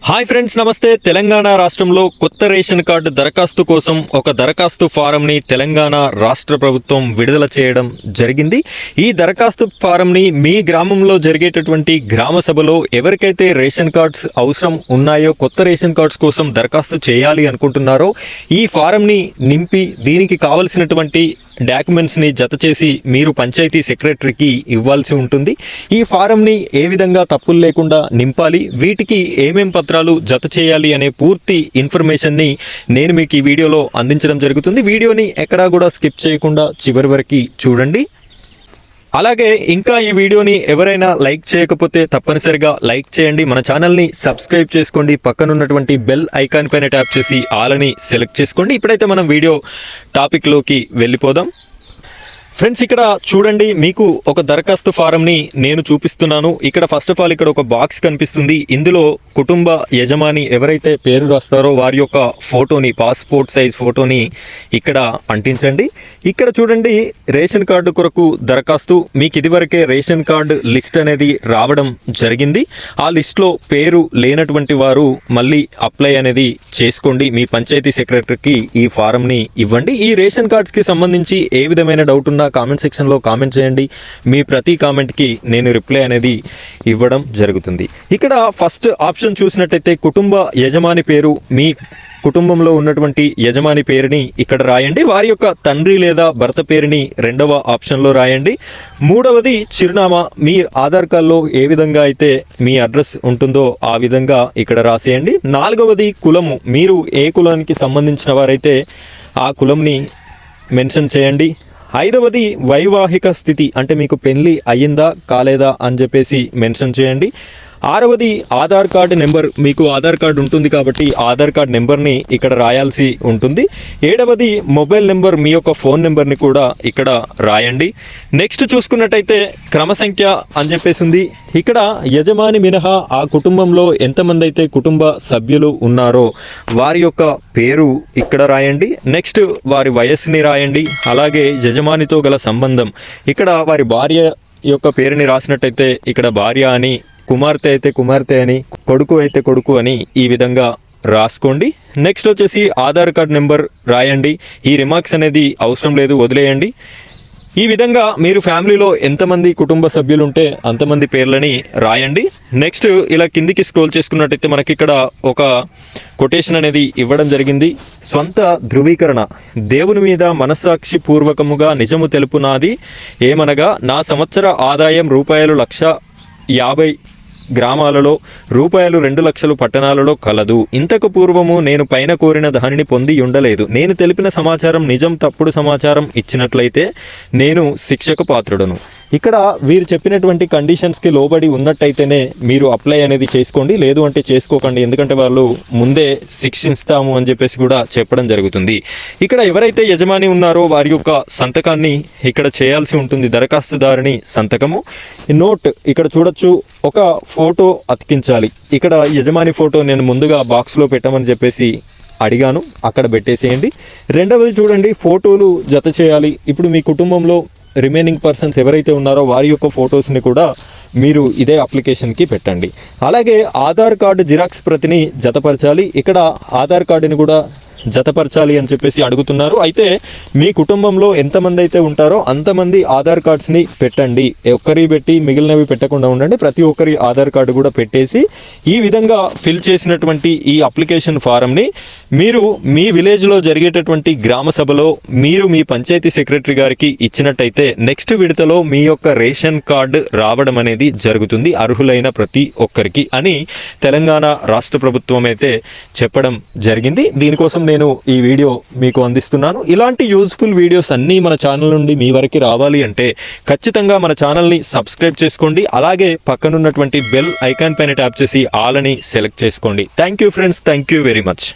Hi friends, నమస్తే. తెలంగాణ రాష్ట్రంలో కొత్త రేషన్ కార్డు దరఖాస్తు కోసం ఒక దరఖాస్తు ఫారంని తెలంగాణ రాష్ట్ర ప్రభుత్వం విడుదల చేయడం జరిగింది. ఈ దరఖాస్తు ఫారంని మీ గ్రామంలో జరిగేటటువంటి గ్రామ సభలో ఎవరికైతే రేషన్ కార్డ్స్ అవసరం ఉన్నాయో, కొత్త రేషన్ కార్డ్స్ కోసం దరఖాస్తు చేయాలి అనుకుంటున్నారో, ఈ ఫారంని నింపి దీనికి కావలసినటువంటి డాక్యుమెంట్స్ని జత చేసి మీరు పంచాయతీ సెక్రటరీకి ఇవ్వాల్సి ఉంటుంది. ఈ ఫారంని ఏ విధంగా తప్పులు లేకుండా నింపాలి, వీటికి ఏమేం పత్రాలు జత చేయాలి అనే పూర్తి ఇన్ఫర్మేషన్ని నేను మీకు ఈ వీడియోలో అందించడం జరుగుతుంది. వీడియోని ఎక్కడా కూడా స్కిప్ చేయకుండా చివరి వరకు చూడండి. అలాగే ఇంకా ఈ వీడియోని ఎవరైనా లైక్ చేయకపోతే తప్పనిసరిగా లైక్ చేయండి. మన ఛానల్ని సబ్స్క్రైబ్ చేసుకోండి. పక్కనున్నటువంటి బెల్ ఐకాన్ పైన ట్యాప్ చేసి ఆల్ అని సెలెక్ట్ చేసుకోండి. ఇప్పుడైతే మనం వీడియో టాపిక్లోకి వెళ్ళిపోదాం. ఫ్రెండ్స్, ఇక్కడ చూడండి, మీకు ఒక దరఖాస్తు ఫారంని నేను చూపిస్తున్నాను. ఇక్కడ ఫస్ట్ ఆఫ్ ఆల్ ఇక్కడ ఒక బాక్స్ కనిపిస్తుంది. ఇందులో కుటుంబ యజమాని ఎవరైతే పేరు రాస్తారో వారి యొక్క ఫోటోని, పాస్పోర్ట్ సైజ్ ఫోటోని ఇక్కడ అంటించండి. ఇక్కడ చూడండి, రేషన్ కార్డు కొరకు దరఖాస్తు. మీకు ఇదివరకే రేషన్ కార్డు లిస్ట్ అనేది రావడం జరిగింది. ఆ లిస్ట్లో పేరు లేనటువంటి వారు మళ్ళీ అప్లై అనేది చేసుకోండి. మీ పంచాయతీ సెక్రటరీకి ఈ ఫారంని ఇవ్వండి. ఈ రేషన్ కార్డ్స్కి సంబంధించి ఏ విధమైన డౌట్ ఉన్నా కామెంట్ సెక్షన్లో కామెంట్ చేయండి. మీ ప్రతి కామెంట్కి నేను రిప్లై అనేది ఇవ్వడం జరుగుతుంది. ఇక్కడ ఫస్ట్ ఆప్షన్ చూసినట్టయితే కుటుంబ యజమాని పేరు, మీ కుటుంబంలో ఉన్నటువంటి యజమాని పేరుని ఇక్కడ రాయండి. వారి యొక్క తండ్రి లేదా భర్త పేరుని రెండవ ఆప్షన్లో రాయండి. మూడవది చిరునామా, మీ ఆధార్ కార్డులో ఏ విధంగా అయితే మీ అడ్రస్ ఉంటుందో ఆ విధంగా ఇక్కడ రాసేయండి. నాలుగవది కులము, మీరు ఏ కులానికి సంబంధించిన వారైతే ఆ కులంని మెన్షన్ చేయండి. ఐదవది వైవాహిక స్థితి, అంటే మీకు పెళ్లి అయ్యిందా కాలేదా అని చెప్పేసి మెన్షన్ చేయండి. ఆరవది ఆధార్ కార్డు నెంబర్, మీకు ఆధార్ కార్డు ఉంటుంది కాబట్టి ఆధార్ కార్డు నెంబర్ని ఇక్కడ రాయాల్సి ఉంటుంది. ఏడవది మొబైల్ నెంబర్, మీ యొక్క ఫోన్ నెంబర్ని కూడా ఇక్కడ రాయండి. నెక్స్ట్ చూసుకున్నట్టయితే క్రమ సంఖ్య అని చెప్పేసి ఉంది. ఇక్కడ యజమాని మినహా ఆ కుటుంబంలో ఎంతమంది అయితే కుటుంబ సభ్యులు ఉన్నారో వారి యొక్క పేరు ఇక్కడ రాయండి. నెక్స్ట్ వారి వయస్సుని రాయండి. అలాగే యజమానితో గల సంబంధం, ఇక్కడ వారి భార్య యొక్క పేరుని రాసినట్టయితే ఇక్కడ భార్య అని, కుమార్తె అయితే కుమార్తె అని, కొడుకు అయితే కొడుకు అని ఈ విధంగా రాసుకోండి. నెక్స్ట్ వచ్చేసి ఆధార్ కార్డ్ నెంబర్ రాయండి. ఈ రిమార్క్స్ అనేది అవసరం లేదు, వదిలేయండి. ఈ విధంగా మీరు ఫ్యామిలీలో ఎంతమంది కుటుంబ సభ్యులు ఉంటే అంతమంది పేర్లని రాయండి. నెక్స్ట్ ఇలా కిందికి స్క్రోల్ చేసుకున్నట్టయితే మనకి ఇక్కడ ఒక కొటేషన్ అనేది ఇవ్వడం జరిగింది. స్వంత ధృవీకరణ, దేవుని మీద మనస్సాక్షి పూర్వకముగా నిజము తెలుపునాది ఏమనగా, నా సంవత్సర ఆదాయం ₹1,50,000 గ్రామాలలో, ₹2,00,000 పట్టణాలలో కలదు. ఇంతకు పూర్వము నేను పైన కోరిన దానిని పొంది ఉండలేదు. నేను తెలిపిన సమాచారం నిజం, తప్పుడు సమాచారం ఇచ్చినట్లయితే నేను శిక్షకు పాత్రుడను. ఇక్కడ వీరు చెప్పినటువంటి కండిషన్స్కి లోబడి ఉన్నట్టయితేనే మీరు అప్లై అనేది చేసుకోండి, లేదు అంటే చేసుకోకండి. ఎందుకంటే వాళ్ళు ముందే శిక్షిస్తాము అని చెప్పేసి కూడా చెప్పడం జరుగుతుంది. ఇక్కడ ఎవరైతే యజమాని ఉన్నారో వారి యొక్క సంతకాన్ని ఇక్కడ చేయాల్సి ఉంటుంది, దరఖాస్తుదారుని సంతకము. నోట్ ఇక్కడ చూడొచ్చు, ఒక ఫోటో అతికించాలి. ఇక్కడ యజమాని ఫోటో నేను ముందుగా బాక్స్లో పెట్టమని చెప్పేసి అడిగాను, అక్కడ పెట్టేసేయండి. రెండవది చూడండి, ఫోటోలు జత చేయాలి. ఇప్పుడు మీ కుటుంబంలో రిమైనింగ్ పర్సన్స్ ఎవరైతే ఉన్నారో వారి యొక్క ఫొటోస్ని కూడా మీరు ఇదే అప్లికేషన్కి పెట్టండి. అలాగే ఆధార్ కార్డు జిరాక్స్ ప్రతిని జతపరచాలి. ఇక్కడ ఆధార్ కార్డుని కూడా జతపరచాలి అని చెప్పేసి అడుగుతున్నారు. అయితే మీ కుటుంబంలో ఎంతమంది అయితే ఉంటారో అంతమంది ఆధార్ కార్డ్స్ని పెట్టండి. ఒక్కరి పెట్టి మిగిలినవి పెట్టకుండా ఉండండి. ప్రతి ఒక్కరి ఆధార్ కార్డు కూడా పెట్టేసి ఈ విధంగా ఫిల్ చేసినటువంటి ఈ అప్లికేషన్ ఫారంని మీరు మీ విలేజ్లో జరిగేటటువంటి గ్రామ సభలో మీరు మీ పంచాయతీ సెక్రటరీ గారికి ఇచ్చినట్టయితే నెక్స్ట్ విడతలో మీ యొక్క రేషన్ కార్డు రావడం అనేది జరుగుతుంది, అర్హులైన ప్రతి ఒక్కరికి అని తెలంగాణ రాష్ట్ర ప్రభుత్వం అయితే చెప్పడం జరిగింది. దీనికోసం నేను ఈ వీడియో మీకు అందిస్తున్నాను. ఇలాంటి యూజ్ఫుల్ వీడియోస్ అన్నీ మన ఛానల్ నుండి మీ వరకు రావాలి అంటే ఖచ్చితంగా మన ఛానల్ని సబ్స్క్రైబ్ చేసుకోండి. అలాగే పక్కనున్నటువంటి బెల్ ఐకాన్ పైన ట్యాప్ చేసి ఆల్ అని సెలెక్ట్ చేసుకోండి. Thank you friends, thank you very much.